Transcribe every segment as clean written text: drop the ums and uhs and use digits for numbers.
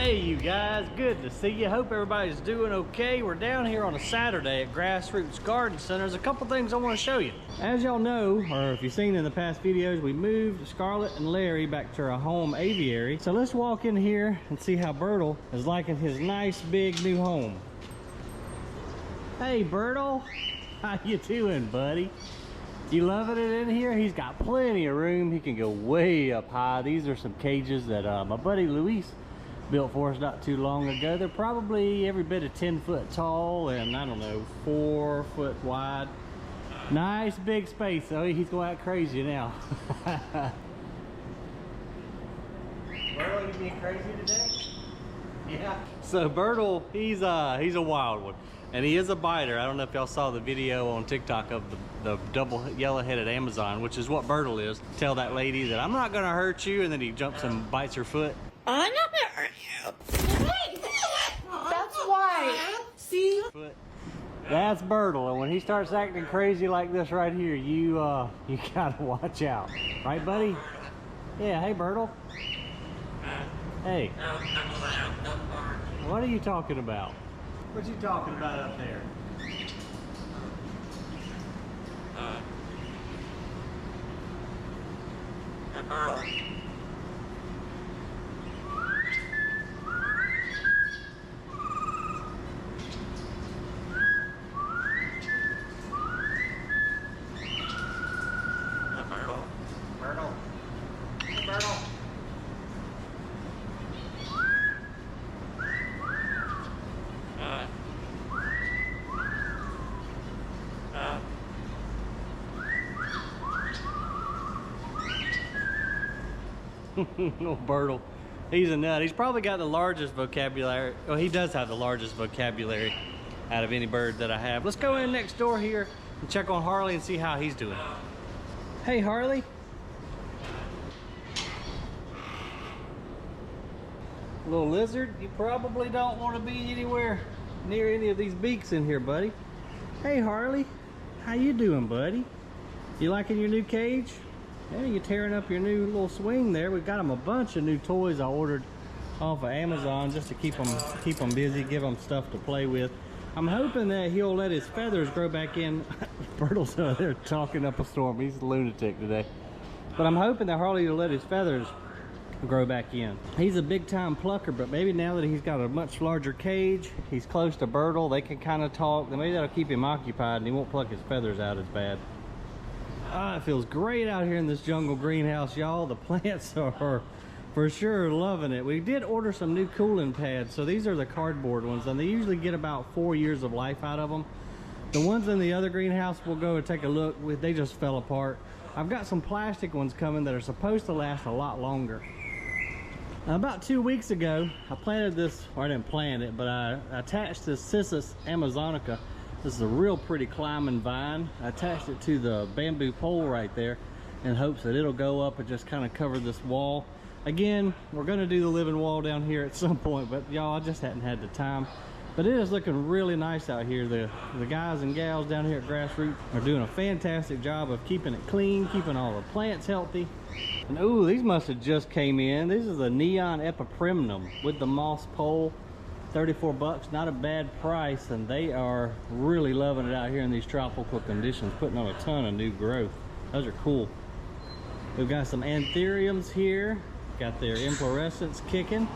Hey you guys, good to see you. Hope everybody's doing okay. We're down here on a Saturday at Grassroots Garden Center. There's a couple things I want to show you. As y'all know, or if you've seen in the past videos, we moved Scarlett and Larry back to our home aviary. So let's walk in here and see how Bertle is liking his nice big new home. Hey Bertle, how you doing, buddy? You loving it in here? He's got plenty of room. He can go way up high. These are some cages that my buddy Luis built for us not too long ago. They're probably every bit of 10 foot tall and I don't know, 4 foot wide. Nice big space though. He's going out crazy now. Bertle, you being crazy today? Yeah. So Bertle, he's a wild one. And he is a biter. I don't know if y'all saw the video on TikTok of the double yellow-headed Amazon, which is what Bertle is. Tell that lady that I'm not gonna hurt you, and then he jumps and bites her foot. I'm not gonna hurt you. Hey, that's why. See? That's Bertle, and when he starts acting crazy like this right here, you gotta watch out. Right, buddy? Yeah, hey Bertle. Hey. What are you talking about? What you talking about up there? Bertle. Hey, Bertle. Little Bertle, he's a nut. He's probably got the largest vocabulary. Well, he does have the largest vocabulary out of any bird that I have. Let's go in next door here and check on Harley and see how he's doing. Hey Harley. Little lizard, you probably don't want to be anywhere near any of these beaks in here, buddy. Hey Harley, how you doing, buddy? You liking your new cage? Yeah, you're tearing up your new little swing there. We've got him a bunch of new toys I ordered off of Amazon just to keep him busy, give him stuff to play with. I'm hoping that he'll let his feathers grow back in. Bertle's over there talking up a storm. He's a lunatic today. But I'm hoping that Harley will let his feathers grow back in. He's a big time plucker, but maybe now that he's got a much larger cage, he's close to Bertle, they can kind of talk, then maybe that'll keep him occupied and he won't pluck his feathers out as bad. It feels great out here in this jungle greenhouse, y'all. The plants are for sure loving it. We did order some new cooling pads. So these are the cardboard ones, and they usually get about 4 years of life out of them. The ones in the other greenhouse, we'll go and take a look with. They just fell apart. I've got some plastic ones coming that are supposed to last a lot longer. Now, about 2 weeks ago, I planted this, or I didn't plant it, but I attached this Cissus amazonica. This is a real pretty climbing vine. I attached it to the bamboo pole right there in hopes that it'll go up and just kind of cover this wall. Again, we're gonna do the living wall down here at some point, but y'all, I just hadn't had the time. But it is looking really nice out here. The guys and gals down here at Grassroots are doing a fantastic job of keeping it clean, keeping all the plants healthy. And ooh, these must have just came in. This is a neon epiprimnum with the moss pole. 34 bucks, not a bad price, and they are really loving it out here in these tropical conditions, putting on a ton of new growth. Those are cool. We've got some anthuriums here, got their inflorescence kicking.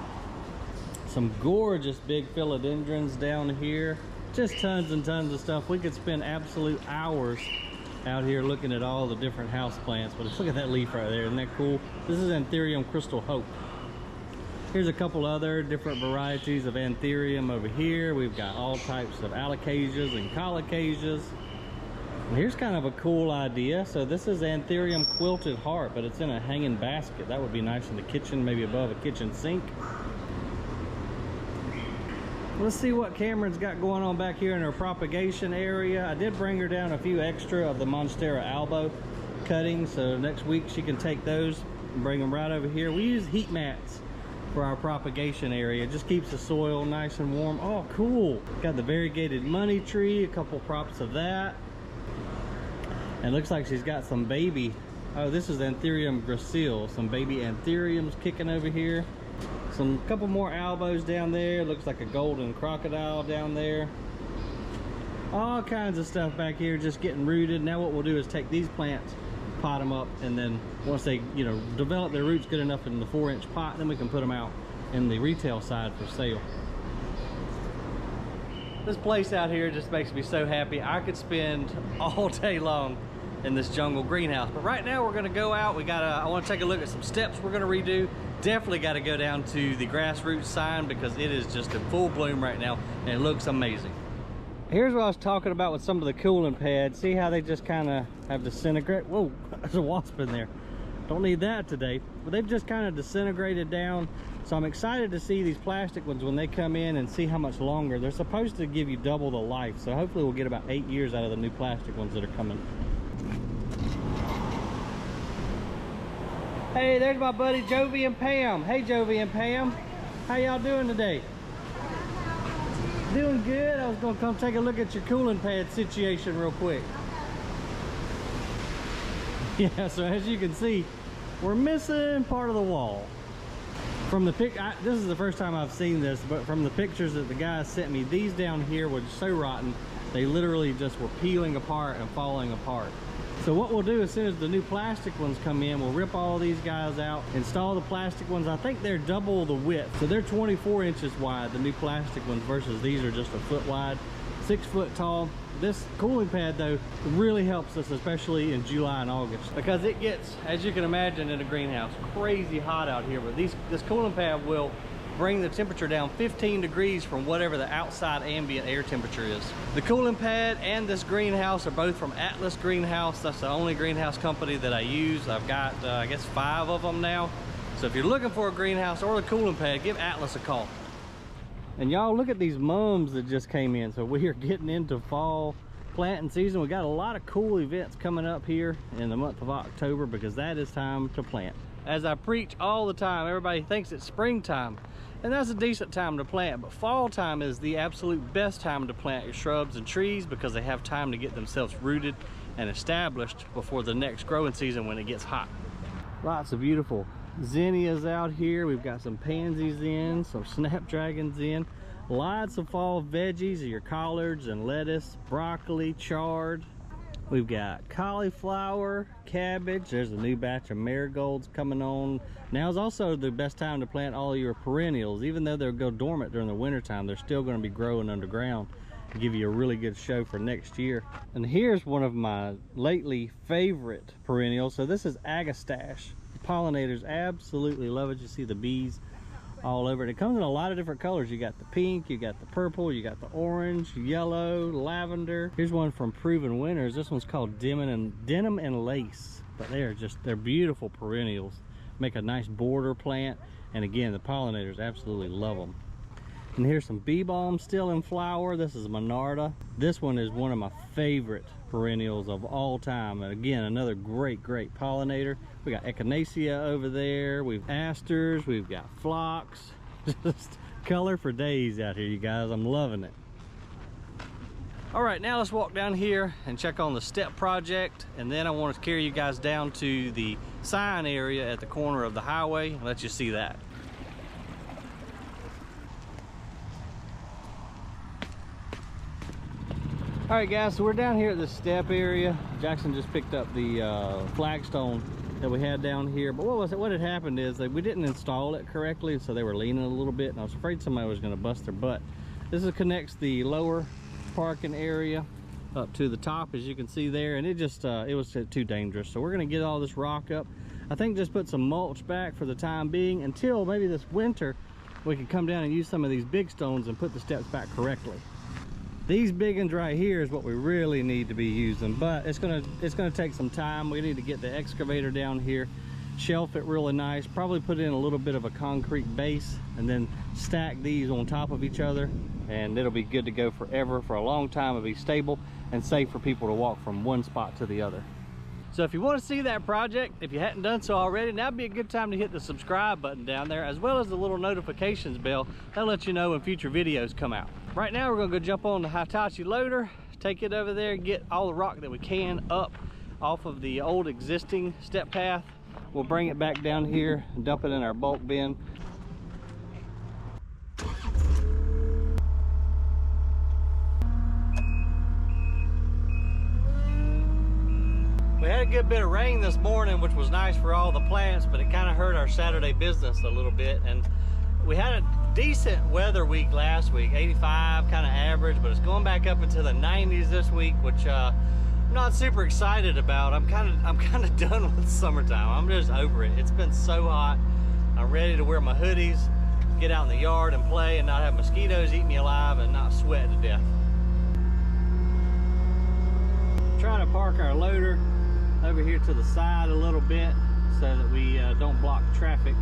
Some gorgeous big philodendrons down here. Just tons and tons of stuff. We could spend absolute hours out here looking at all the different house plants, but look at that leaf right there, isn't that cool? This is Anthurium Crystal Hope. Here's a couple other different varieties of anthurium over here. We've got all types of alocasias and colocasias. And here's kind of a cool idea. So this is Anthurium Quilted Heart, but it's in a hanging basket. That would be nice in the kitchen, maybe above a kitchen sink. Let's see what Cameron's got going on back here in her propagation area. I did bring her down a few extra of the Monstera albo cuttings, so next week she can take those and bring them right over here. We use heat mats for our propagation area. It just keeps the soil nice and warm. Oh, cool. Got the variegated money tree, a couple props of that. And looks like she's got some baby. Oh, this is Anthurium gracile. Some baby anthuriums kicking over here. Some couple more albos down there. Looks like a golden crocodile down there. All kinds of stuff back here just getting rooted. Now what we'll do is take these plants, pot them up, and then once they, you know, develop their roots good enough in the 4-inch pot, then we can put them out in the retail side for sale. This place out here just makes me so happy. I could spend all day long in this jungle greenhouse, but right now we're going to go out. I want to take a look at some steps we're going to redo. Definitely got to go down to the grassroots sign because it is just in full bloom right now and it looks amazing. Here's what I was talking about with some of the cooling pads. See how they just kind of have disintegrated? Whoa, there's a wasp in there. Don't need that today. But they've just kind of disintegrated down. So I'm excited to see these plastic ones when they come in and see how much longer. They're supposed to give you double the life. So hopefully we'll get about 8 years out of the new plastic ones that are coming. Hey, there's my buddy Jovi and Pam. Hey, Jovi and Pam. How y'all doing today? Doing good. I was gonna come take a look at your cooling pad situation real quick. Yeah, so as you can see, we're missing part of the wall. From the this is the first time I've seen this, but from the pictures that the guys sent me, these down here were so rotten, they literally just were peeling apart and falling apart. So what we'll do as soon as the new plastic ones come in, we'll rip all these guys out, install the plastic ones. I think they're double the width. So they're 24 inches wide, the new plastic ones, versus these are just a foot wide, 6 foot tall. This cooling pad though really helps us, especially in July and August, because it gets, as you can imagine in a greenhouse, crazy hot out here. But this cooling pad will bring the temperature down 15 degrees from whatever the outside ambient air temperature is. The cooling pad and this greenhouse are both from Atlas Greenhouse. That's the only greenhouse company that I use. I've got, I guess, 5 of them now. So if you're looking for a greenhouse or a cooling pad, give Atlas a call. And y'all look at these mums that just came in. So we are getting into fall planting season. We got a lot of cool events coming up here in the month of October because that is time to plant. As I preach all the time, everybody thinks it's springtime, and that's a decent time to plant, but fall time is the absolute best time to plant your shrubs and trees because they have time to get themselves rooted and established before the next growing season when it gets hot. Lots of beautiful zinnias out here. We've got some pansies in, some snapdragons in, lots of fall veggies, your collards and lettuce, broccoli, chard. We've got cauliflower, cabbage. There's a new batch of marigolds coming on. Now is also the best time to plant all your perennials. Even though they'll go dormant during the winter time, they're still going to be growing underground to give you a really good show for next year. And here's one of my lately favorite perennials. So this is agastache. The pollinators absolutely love it. You see the bees all over it. It comes in a lot of different colors. You got the pink, you got the purple, you got the orange, yellow, lavender. Here's one from Proven Winners. This one's called Denim and Lace. But they're beautiful perennials. Make a nice border plant. And again, the pollinators absolutely love them. And here's some bee balm still in flower. This is Monarda. This one is one of my favorite perennials of all time. And again, another great pollinator. We got echinacea over there. We've asters. We've got phlox. Just color for days out here, you guys. I'm loving it. All right, now let's walk down here and check on the step project. And then I want to carry you guys down to the sign area at the corner of the highway and let you see that. All right guys, so we're down here at the step area. Jackson just picked up the flagstone that we had down here, but what had happened is that we didn't install it correctly, so they were leaning a little bit and I was afraid somebody was going to bust their butt. Connects the lower parking area up to the top, as you can see there, and it was too dangerous. So we're going to get all this rock up. I think just put some mulch back for the time being until maybe this winter we can come down and use some of these big stones and put the steps back correctly. These big ones right here is what we really need to be using, but it's gonna take some time. We need to get the excavator down here, shelf it really nice, probably put in a little bit of a concrete base, and then stack these on top of each other, and it'll be good to go forever. For a long time, it'll be stable and safe for people to walk from one spot to the other. So if you want to see that project, if you hadn't done so already, now would be a good time to hit the subscribe button down there, as well as the little notifications bell. That'll let you know when future videos come out. Right now, we're gonna go jump on the Hitachi loader, take it over there, get all the rock that we can up off of the old existing step path. We'll bring it back down here and dump it in our bulk bin. a good bit of rain this morning, which was nice for all the plants, but it kind of hurt our Saturday business a little bit. And we had a decent weather week last week, 85 kind of average, but it's going back up into the 90s this week, which I'm not super excited about. I'm kind of done with summertime. I'm just over it. It's been so hot. I'm ready to wear my hoodies, get out in the yard and play and not have mosquitoes eat me alive and not sweat to death. Trying to park our loader over here to the side a little bit so that we don't block traffic.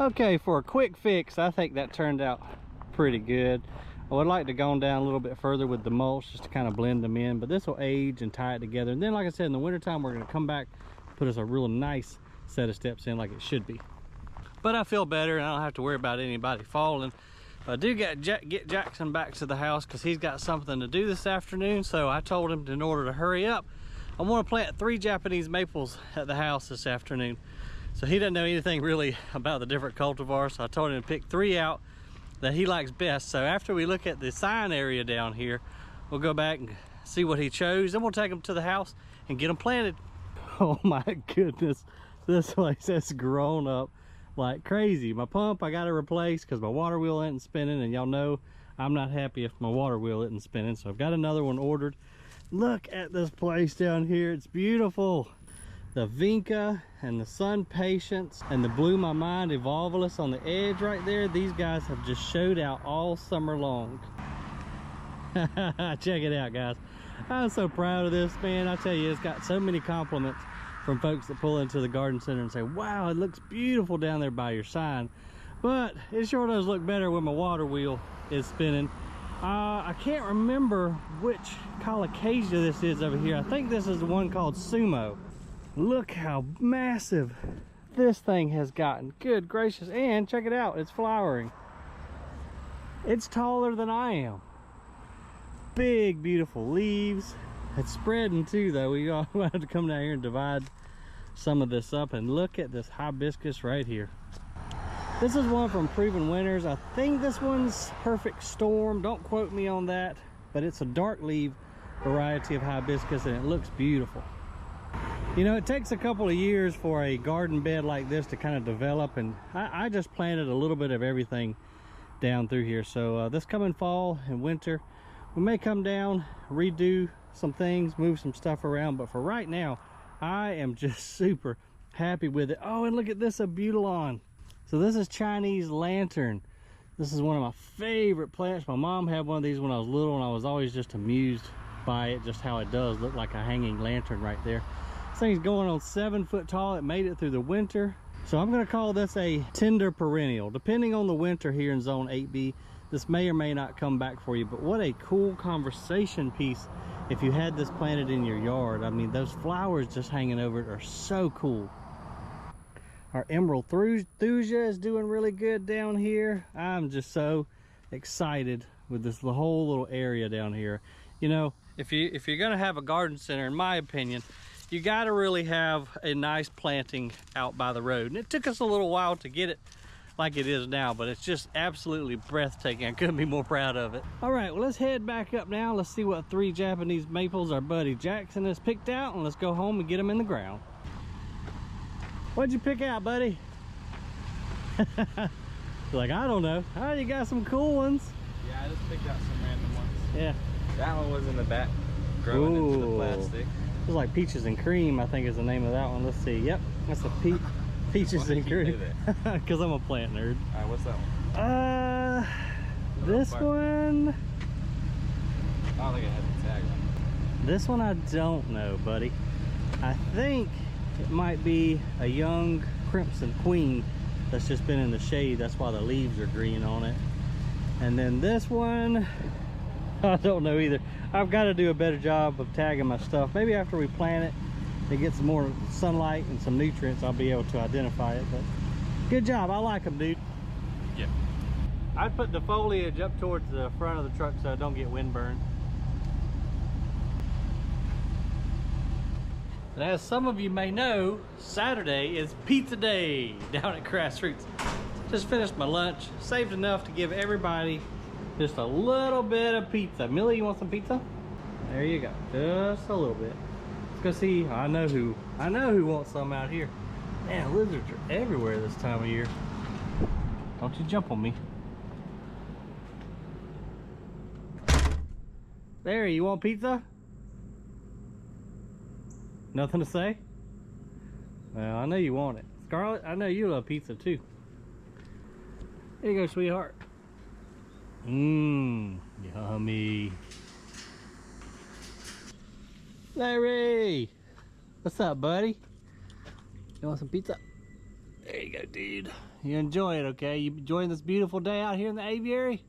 Okay, for a quick fix, I think that turned out pretty good. I would like to go on down a little bit further with the mulch just to kind of blend them in, but this will age and tie it together. And then, like I said, in the wintertime, we're going to come back, put us a real nice set of steps in like it should be. But I feel better and I don't have to worry about anybody falling. But I do get Jackson back to the house because he's got something to do this afternoon. So I told him in order to hurry up, I want to plant 3 Japanese maples at the house this afternoon. So he doesn't know anything really about the different cultivars, so I told him to pick 3 out that he likes best. So after we look at the sign area down here, we'll go back and see what he chose, then we'll take them to the house and get them planted. Oh my goodness, this place has grown up like crazy. My pump I got to replace because my water wheel isn't spinning, and y'all know I'm not happy if my water wheel isn't spinning, so I've got another one ordered. Look at this place down here, it's beautiful. The Vinca and the Sun Patience and the Blew My Mind Evolvulus on the edge right there. These guys have just showed out all summer long. Check it out, guys. I'm so proud of this, man. I tell you, it's got so many compliments from folks that pull into the garden center and say, wow, it looks beautiful down there by your sign. But it sure does look better when my water wheel is spinning. I can't remember which colocasia this is over here. I think this is the one called Sumo. Look how massive this thing has gotten. Good gracious. And check it out, it's flowering. It's taller than I am. Big beautiful leaves. It's spreading too though. We all have to come down here and divide some of this up. And look at this hibiscus right here. This is one from Proven Winners. I think this one's Perfect Storm. Don't quote me on that, but it's a dark leaf variety of hibiscus and it looks beautiful. You know, it takes a couple of years for a garden bed like this to kind of develop, and I just planted a little bit of everything down through here. So this coming fall and winter, we may come down, redo some things, move some stuff around, but for right now, I am just super happy with it. Oh, and look at this Abutulon. So this is Chinese lantern. This is one of my favorite plants. My mom had one of these when I was little, and I was always just amused by it, just how it does look like a hanging lantern right there. This thing's going on 7 foot tall. It made it through the winter. So I'm going to call this a tender perennial. Depending on the winter here in zone 8B, this may or may not come back for you, but what a cool conversation piece if you had this planted in your yard. I mean, those flowers just hanging over it are so cool. Our emerald thuja is doing really good down here. I'm just so excited with this whole little area down here. You know, if you're going to have a garden center, in my opinion, you got to really have a nice planting out by the road. And it took us a little while to get it like it is now, but it's just absolutely breathtaking. I couldn't be more proud of it. All right, well, let's head back up now. Let's see what 3 Japanese maples our buddy Jackson has picked out, and let's go home and get them in the ground. What'd you pick out, buddy? Like, I don't know. Oh, you got some cool ones. Yeah, I just picked out some random ones. Yeah. That one was in the back, growing into the plastic. It's like peaches and cream, I think is the name of that one. Let's see. Yep, that's a peaches and cream. Because I'm a plant nerd. All right, what's that one? This one. I don't think it has a tag on it. This one I don't know, buddy. I think it might be a young crimson queen that's just been in the shade. That's why the leaves are green on it. And then this one, I don't know either. I've got to do a better job of tagging my stuff. Maybe after we plant it, they get some more sunlight and some nutrients, I'll be able to identify it. But good job. I like them, dude. Yeah. I'd put the foliage up towards the front of the truck so I don't get windburn. And as some of you may know, Saturday is pizza day down at Grassroots. Just finished my lunch, saved enough to give everybody just a little bit of pizza. Millie, you want some pizza? There you go, just a little bit. Let's go see. I know who wants some out here. Man, lizards are everywhere this time of year. Don't you jump on me. There, you want pizza? Nothing to say? Well, I know you want it. Scarlett, I know you love pizza too. Here you go, sweetheart. Mmm, yummy. Larry! What's up, buddy? You want some pizza? There you go, dude. You enjoy it, okay? You enjoying this beautiful day out here in the aviary?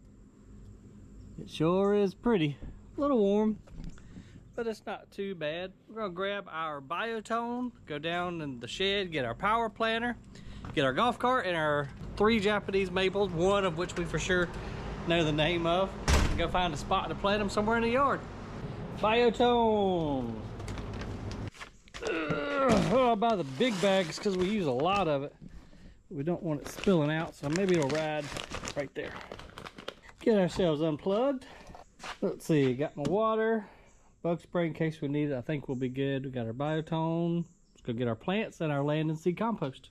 It sure is pretty. A little warm, but it's not too bad. We're gonna grab our biotone, go down in the shed, get our power planter, get our golf cart and our 3 Japanese maples, one of which we for sure know the name of, and go find a spot to plant them somewhere in the yard. Biotone. Oh, I buy the big bags because we use a lot of it. We don't want it spilling out, so maybe it'll ride right there. Get ourselves unplugged. Let's see, got my water, bug spray in case we need it. I think we'll be good. We got our biotone. Let's go get our plants and our land and seed compost.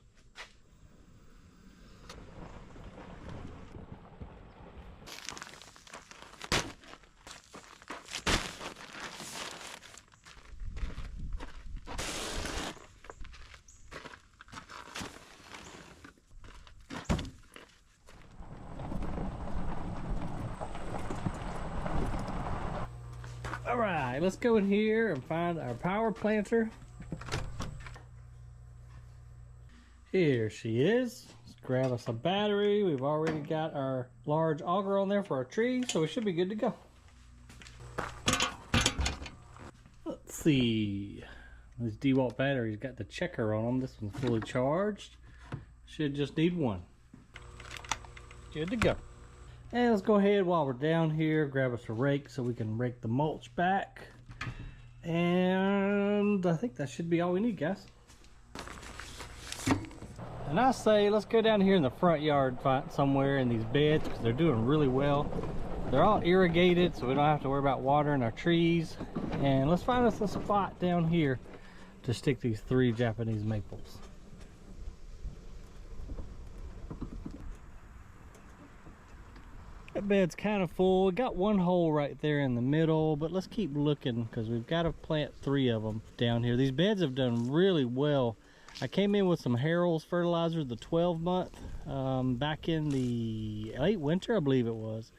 All right, let's go in here and find our power planter. Here she is. Let's grab us a battery. We've already got our large auger on there for our tree, so we should be good to go. Let's see. This DeWalt battery's got the checker on them. This one's fully charged. Should just need one. Good to go. And let's go ahead while we're down here, grab us a rake so we can rake the mulch back. And I think that should be all we need, guys. And I say let's go down here in the front yard, find somewhere in these beds because they're doing really well. They're all irrigated, so we don't have to worry about watering our trees. And let's find us a spot down here to stick these 3 Japanese maples. That bed's kind of full. We got one hole right there in the middle, but let's keep looking because we've got to plant 3 of them down here. These beds have done really well. I came in with some Harold's fertilizer, the 12-month, back in the late winter, I believe it was.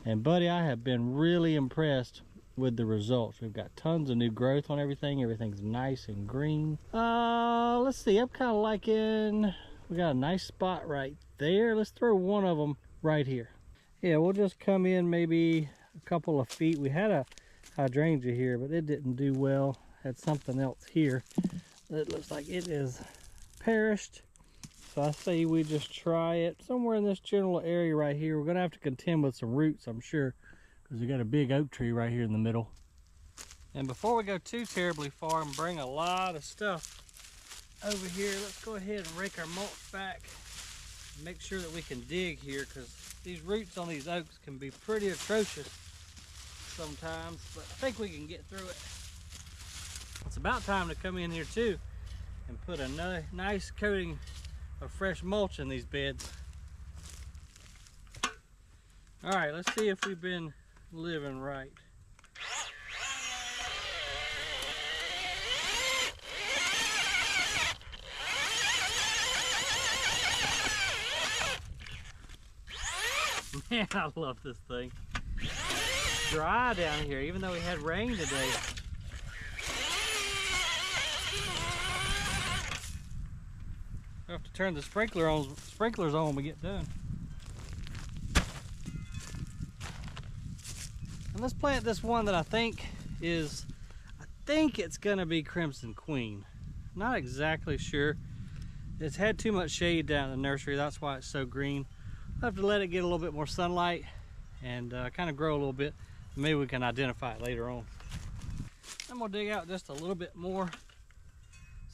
And buddy, I have been really impressed with the results. We've got tons of new growth on everything. Everything's nice and green. Let's see, I'm kind of liking, we got a nice spot right there. Let's throw one of them right here. Yeah, we'll just come in maybe a couple of feet. We had a hydrangea here, but it didn't do well. Had something else here that looks like it is perished. So I say we just try it somewhere in this general area right here. We're gonna have to contend with some roots, I'm sure, because we got a big oak tree right here in the middle. And before we go too terribly far and bring a lot of stuff over here, let's go ahead and rake our mulch back. Make sure that we can dig here, because these roots on these oaks can be pretty atrocious sometimes, but I think we can get through it. It's about time to come in here too and put a nice coating of fresh mulch in these beds. All right, let's see if we've been living right. Man, I love this thing. Dry down here, even though we had rain today. I have to turn the sprinklers on when we get done. And let's plant this one that I think it's gonna be Crimson Queen. Not exactly sure. It's had too much shade down in the nursery, that's why it's so green. I'll have to let it get a little bit more sunlight and kind of grow a little bit. Maybe we can identify it later on. I'm gonna dig out just a little bit more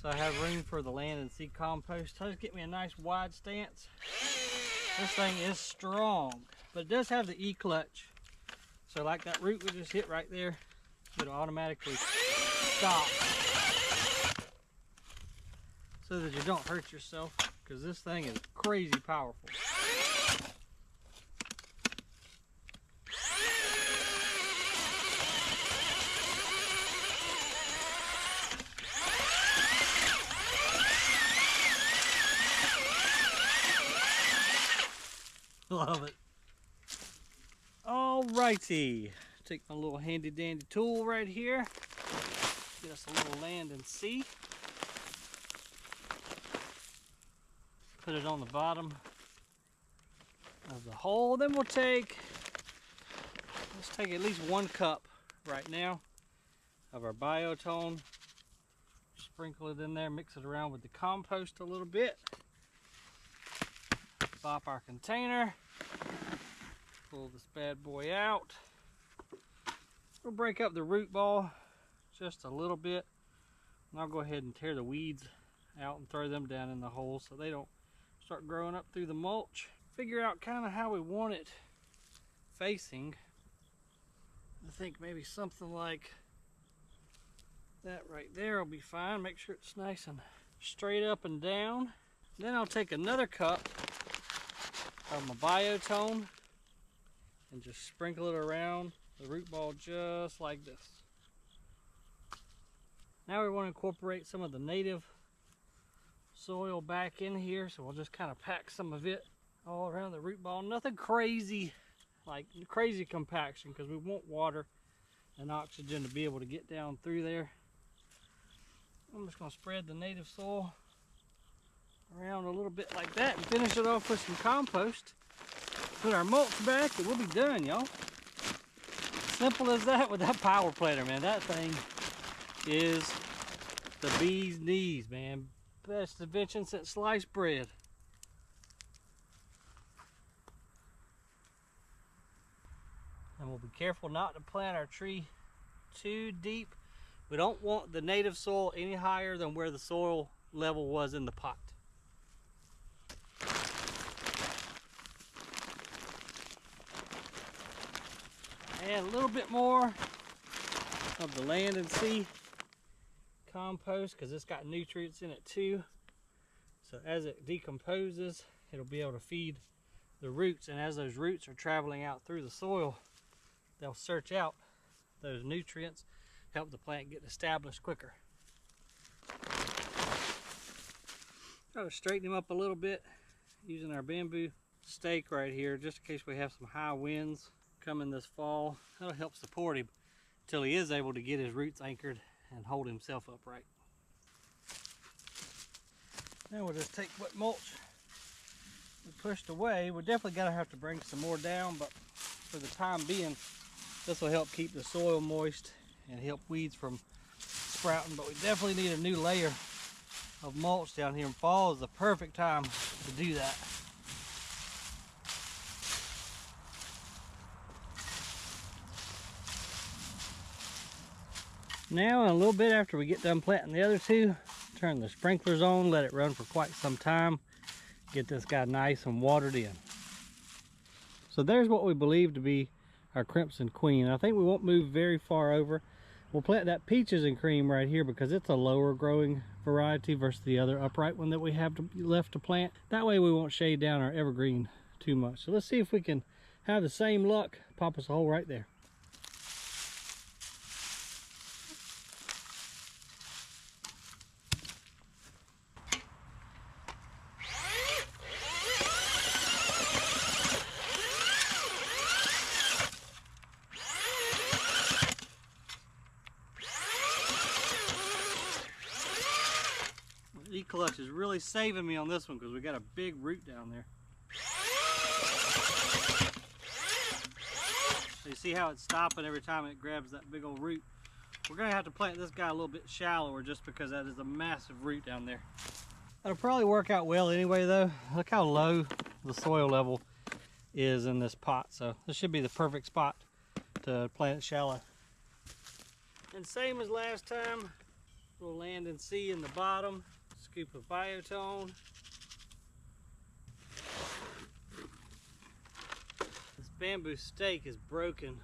so I have room for the land and seed compost. I'll just get me a nice wide stance. This thing is strong, but it does have the E-clutch. So like that root we just hit right there, it'll automatically stop so that you don't hurt yourself, because this thing is crazy powerful. Love it. Alrighty, take my little handy dandy tool right here, get us a little land and sea. Put it on the bottom of the hole. Then we'll let's take at least 1 cup right now of our biotone. Sprinkle it in there, mix it around with the compost a little bit. Pop our container. Pull this bad boy out. We'll break up the root ball just a little bit. And I'll go ahead and tear the weeds out and throw them down in the hole so they don't start growing up through the mulch. Figure out kind of how we want it facing. I think maybe something like that right there will be fine. Make sure it's nice and straight up and down. Then I'll take another cup of my biotone and just sprinkle it around the root ball just like this. Now we want to incorporate some of the native soil back in here, so we'll just kind of pack some of it all around the root ball. Nothing crazy, like crazy compaction, because we want water and oxygen to be able to get down through there. I'm just going to spread the native soil around a little bit like that and finish it off with some compost. Put our mulch back and we'll be done, y'all. Simple as that with that power planter, man. That thing is the bee's knees, man. Best invention since sliced bread. And we'll be careful not to plant our tree too deep. We don't want the native soil any higher than where the soil level was in the pot. And a little bit more of the land and sea compost, because it's got nutrients in it too. So as it decomposes, it'll be able to feed the roots, and as those roots are traveling out through the soil, they'll search out those nutrients, help the plant get established quicker. Try to straighten them up a little bit using our bamboo stake right here, just in case we have some high winds coming this fall. That'll help support him until he is able to get his roots anchored and hold himself upright. Now we'll just take what mulch we pushed away. We definitely gotta have to bring some more down, but for the time being, this will help keep the soil moist and help weeds from sprouting. But we definitely need a new layer of mulch down here, and fall is the perfect time to do that. Now, a little bit after we get done planting the other two, turn the sprinklers on, let it run for quite some time. Get this guy nice and watered in. So there's what we believe to be our Crimson Queen. I think we won't move very far over. We'll plant that Peaches and Cream right here because it's a lower growing variety versus the other upright one that we have left to plant. That way we won't shade down our evergreen too much. So let's see if we can have the same luck. Pop us a hole right there. E-clutch is really saving me on this one because we got a big root down there. So you see how it's stopping every time it grabs that big old root. We're going to have to plant this guy a little bit shallower just because that is a massive root down there. That'll probably work out well anyway though. Look how low the soil level is in this pot. So this should be the perfect spot to plant it shallow. And same as last time, we'll land and see in the bottom. Scoop of biotone. This bamboo stake is broken.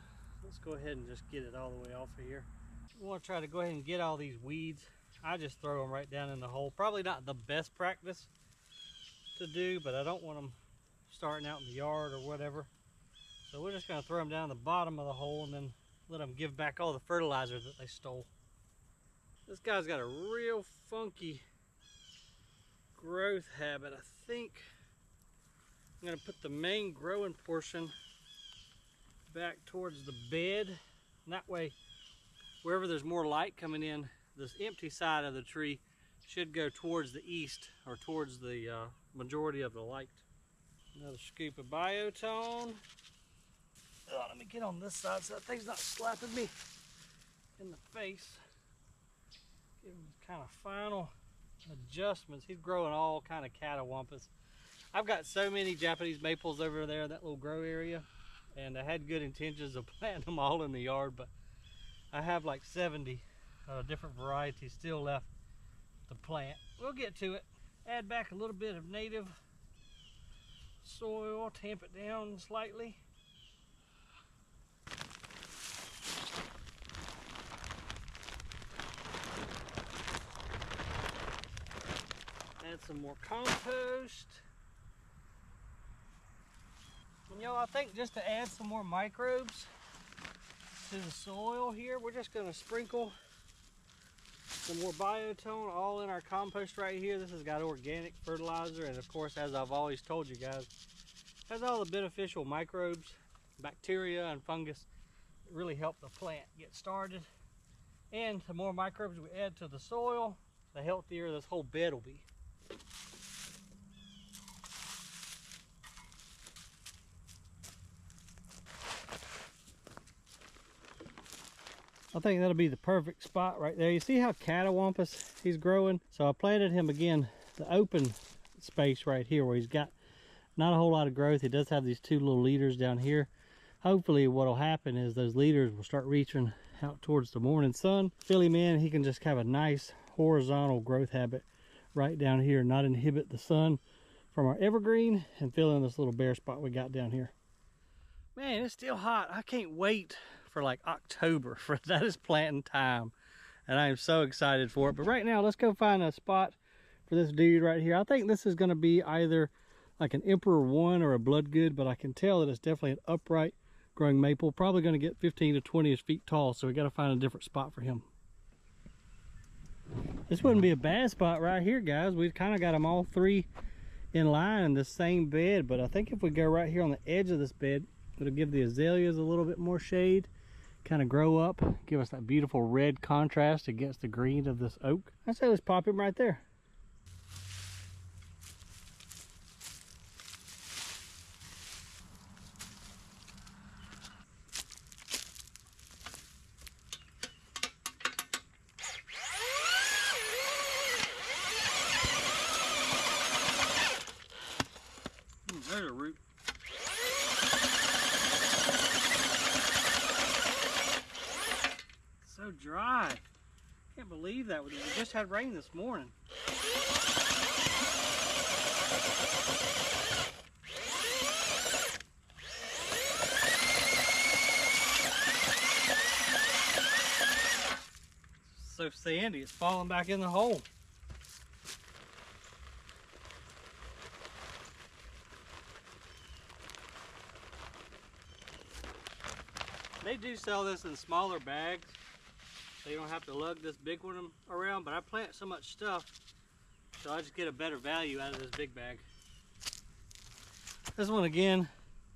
Let's go ahead and just get it all the way off of here. We want to try to go ahead and get all these weeds. I just throw them right down in the hole. Probably not the best practice to do, but I don't want them starting out in the yard or whatever. So we're just going to throw them down the bottom of the hole and then let them give back all the fertilizer that they stole. This guy's got a real funky growth habit. I think I'm going to put the main growing portion back towards the bed. And that way, wherever there's more light coming in, this empty side of the tree should go towards the east or towards the majority of the light. Another scoop of biotone. Oh, let me get on this side so that thing's not slapping me in the face. Give him kind of final adjustments. He's growing all kind of catawampus. I've got so many Japanese maples over there in that little grow area, and I had good intentions of planting them all in the yard, but I have like 70 different varieties still left to plant. We'll get to it. Add back a little bit of native soil, tamp it down slightly. Add some more compost. And I think just to add some more microbes to the soil here, we're just going to sprinkle some more biotone all in our compost right here. This has got organic fertilizer, and of course, as I've always told you guys, has all the beneficial microbes, bacteria and fungus that really help the plant get started. And the more microbes we add to the soil, the healthier this whole bed will be. I think that'll be the perfect spot right there. You see how catawampus he's growing? So I planted him again, the open space right here where he's got not a whole lot of growth. He does have these two little leaders down here. Hopefully what'll happen is those leaders will start reaching out towards the morning sun. Fill him in, he can just have a nice horizontal growth habit right down here, not inhibit the sun from our evergreen, and fill in this little bare spot we got down here. Man, it's still hot. I can't wait for like October, for that is planting time, and I am so excited for it. But right now, let's go find a spot for this dude right here. I think this is going to be either like an Emperor 1 or a Bloodgood, but I can tell that it's definitely an upright growing maple, probably going to get 15 to 20 feet tall, so we got to find a different spot for him. This wouldn't be a bad spot right here, guys. We've kind of got them all three in line in the same bed, but I think if we go right here on the edge of this bed, it'll give the azaleas a little bit more shade, kind of grow up, give us that beautiful red contrast against the green of this oak. I say let's pop him right there. There's a root. So dry. Can't believe that. We just had rain this morning. so sandy, it's falling back in the hole. They do sell this in smaller bags, so you don't have to lug this big one around, but I plant so much stuff, so I just get a better value out of this big bag. This one, again,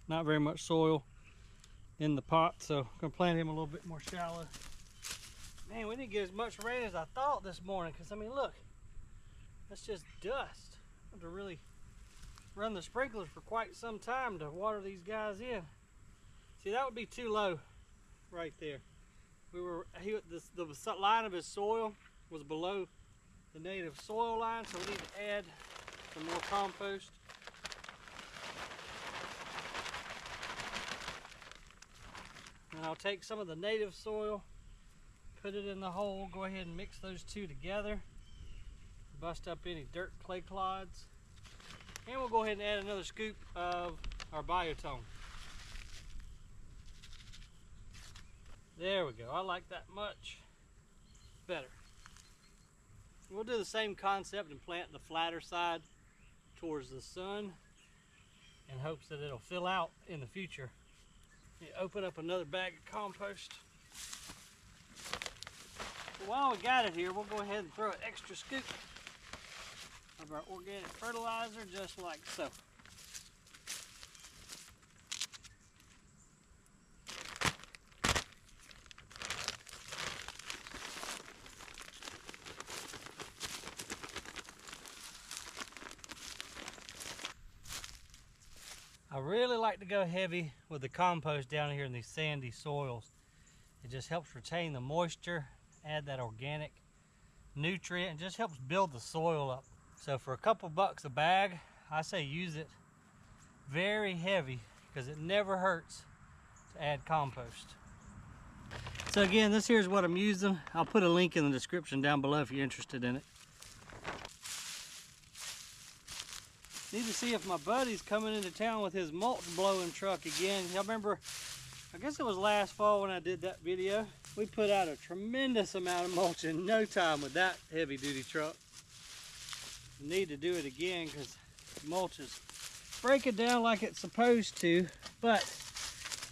not very much soil in the pot, so I'm gonna plant him a little bit more shallow. Man, we didn't get as much rain as I thought this morning, because I mean, look, that's just dust. I have to really run the sprinklers for quite some time to water these guys in. See, that would be too low right there. The line of his soil was below the native soil line, so we need to add some more compost. And I'll take some of the native soil, put it in the hole, go ahead and mix those two together, bust up any dirt clay clods, and we'll go ahead and add another scoop of our biotone. There we go. I like that much better. We'll do the same concept and plant the flatter side towards the sun in hopes that it'll fill out in the future. You open up another bag of compost. So while we got it here, we'll go ahead and throw an extra scoop of our organic fertilizer, just like so. I really like to go heavy with the compost down here in these sandy soils. It just helps retain the moisture, add that organic nutrient, and just helps build the soil up. So for a couple bucks a bag, I say use it very heavy, because it never hurts to add compost. So again, this here is what I'm using. I'll put a link in the description down below if you're interested in it. Need to see if my buddy's coming into town with his mulch blowing truck again. Y'all remember, I guess it was last fall when I did that video. We put out a tremendous amount of mulch in no time with that heavy duty truck. We need to do it again because mulch is breaking down like it's supposed to, but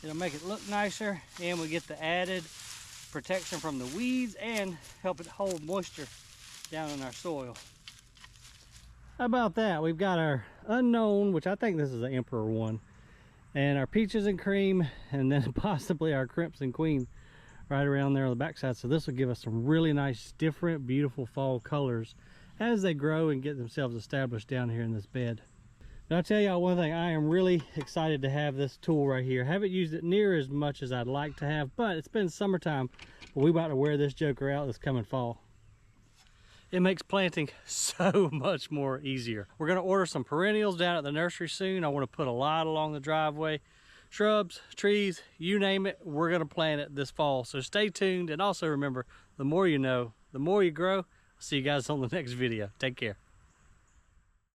it'll make it look nicer, and we get the added protection from the weeds and help it hold moisture down in our soil. How about that? We've got our unknown, which I think this is the Emperor one, and our peaches and cream, and then possibly our crimson queen right around there on the backside. So this will give us some really nice, different, beautiful fall colors as they grow and get themselves established down here in this bed. But I'll tell y'all one thing, I am really excited to have this tool right here. I haven't used it near as much as I'd like to have, but it's been summertime. But we're about to wear this joker out this coming fall. It makes planting so much more easier. We're gonna order some perennials down at the nursery soon. I wanna put a lot along the driveway. Shrubs, trees, you name it, we're gonna plant it this fall. So stay tuned, and also remember, the more you know, the more you grow. I'll see you guys on the next video. Take care.